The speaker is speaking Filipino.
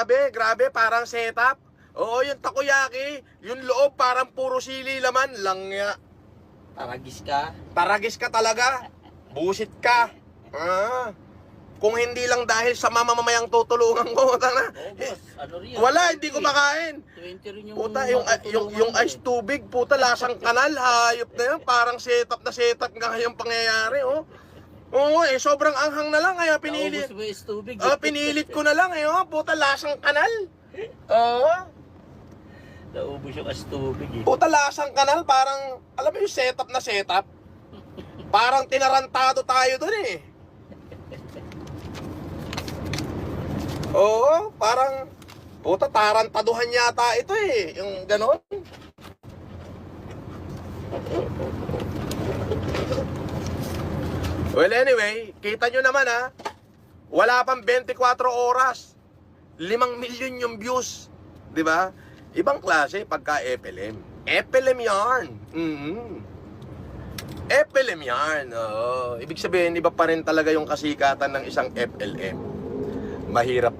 grabe, parang setup. Oo, yung takoyaki, yung loob parang puro sili laman, langya. Taragis ka. Taragis ka talaga. Busit ka. Kung hindi lang dahil sa mamamayang tutulungan ko, tanga. Oo, boss. Ano rin? Wala, hindi ko makain. 20 rin yung... Puta, yung ice tubig, puta, lasang kanal, hayop na yun. Parang setup nga yung pangyayari, oh. Oo, sobrang anghang na lang, kaya pinilit. Naubos mo yung tubig. Pinilit ko na lang, oh. Puta, lasang kanal. Oo. Naubos yung tubig, eh. Puta, lasang kanal, parang, alam mo yung setup na setup? Parang tinarantado tayo dun, eh. Oo, parang, puta, tarantaduhan yata ito, eh. Yung ganon. Well, anyway, kita nyo naman, ha. Wala pang 24 oras. 5 milyon yung views. Diba? Ibang klase pagka FLM. FLM yarn. FLM yarn. Ibig sabihin, iba pa rin talaga yung kasikatan ng isang FLM. Mahirap